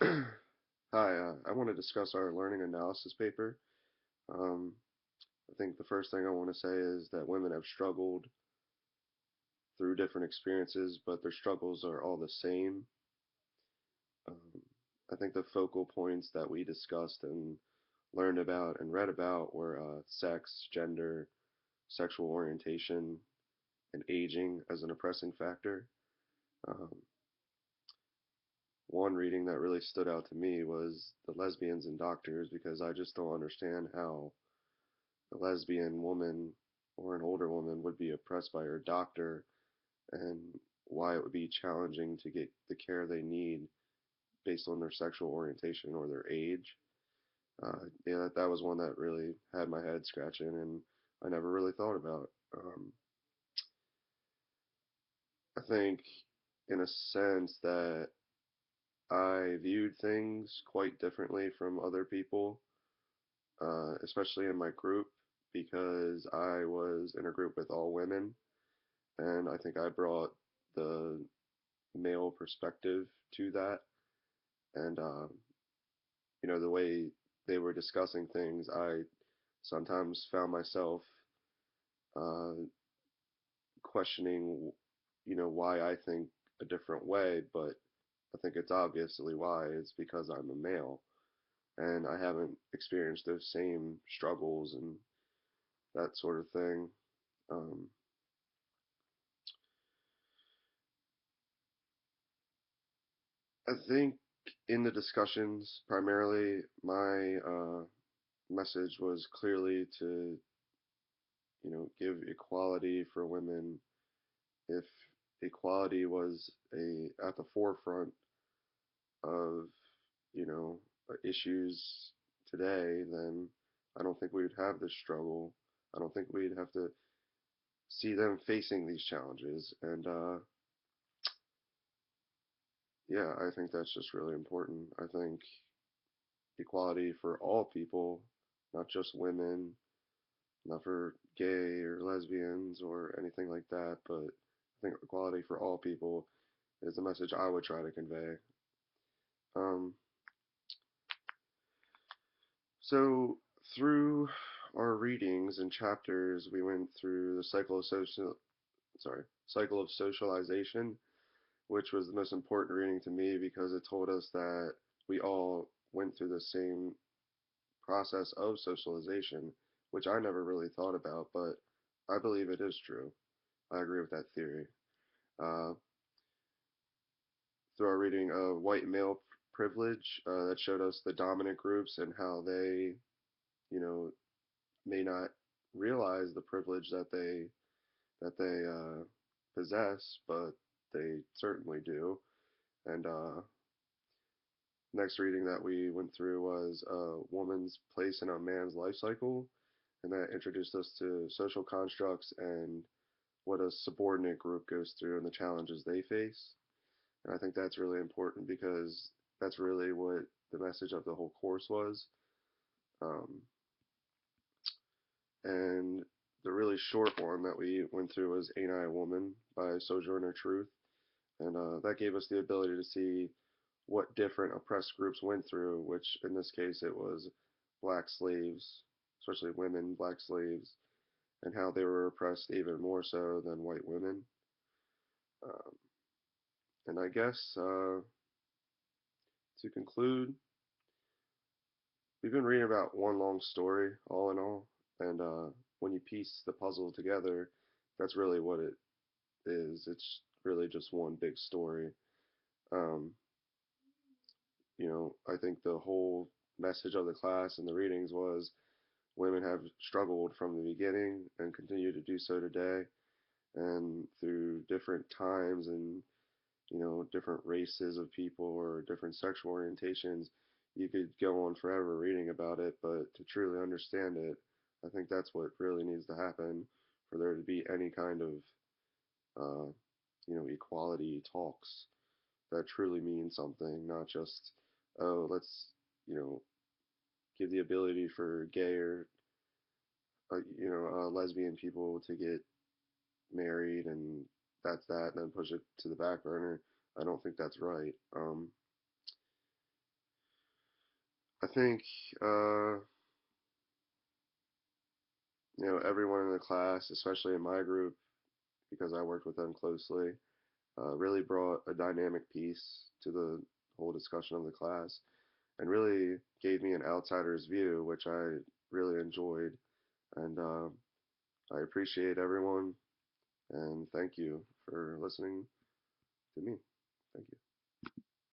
Hi, I want to discuss our learning analysis paper. Um, I think the first thing I want to say is that women have struggled through different experiences, but their struggles are all the same. Um, I think the focal points that we discussed and learned about and read about were sex, gender, sexual orientation, and aging as an oppressing factor. Um, One reading that really stood out to me was the lesbians and doctors because I just don't understand how a lesbian woman or an older woman would be oppressed by her doctor and why it would be challenging to get the care they need based on their sexual orientation or their age. Yeah, that was one that really had my head scratching and I never really thought about. I think, in a sense, that I viewed things quite differently from other people, especially in my group, because I was in a group with all women, and I think I brought the male perspective to that. And the way they were discussing things, I sometimes found myself uh, questioning, why I think a different way. But I think it's obviously why. It's because I'm a male, and I haven't experienced those same struggles and that sort of thing. Um, I think in the discussions, primarily, my message was clearly to, give equality for women. If equality was a at the forefront of, issues today, then I don't think we would have this struggle. I don't think we'd have to see them facing these challenges. And yeah, I think that's just really important. I think equality for all people, not just women, not for gay or lesbians or anything like that, but I think equality for all people is the message I would try to convey. Um, so through our readings and chapters, we went through the cycle of socialization, which was the most important reading to me because it told us that we all went through the same process of socialization, which I never really thought about, but I believe it is true. I agree with that theory. Uh, Through our reading of White Male Privilege, that showed us the dominant groups and how they, you know, may not realize the privilege that they possess, but they certainly do. And next reading that we went through was a woman's place in a man's life cycle, and that introduced us to social constructs and what a subordinate group goes through and the challenges they face. And I think that's really important because that's really what the message of the whole course was. Um, and the really short one that we went through was Ain't I a Woman by Sojourner Truth. And that gave us the ability to see what different oppressed groups went through, which in this case it was black slaves, especially women, black slaves, and how they were oppressed even more so than white women. Um, and I guess to conclude, we've been reading about one long story, all in all, and when you piece the puzzle together, that's really what it is. It's really just one big story. Um, I think the whole message of the class and the readings was women have struggled from the beginning and continue to do so today, and through different times and different races of people or different sexual orientations. You could go on forever reading about it, but to truly understand it, I think that's what really needs to happen for there to be any kind of, equality talks that truly mean something, not just, oh, let's, you know, give the ability for gay or, lesbian people to get married and that's that, and then push it to the back burner. I don't think that's right. I think uh, everyone in the class, especially in my group, because I worked with them closely, really brought a dynamic piece to the whole discussion of the class and really gave me an outsider's view, which I really enjoyed. And I appreciate everyone and thank you for listening to me. Thank you.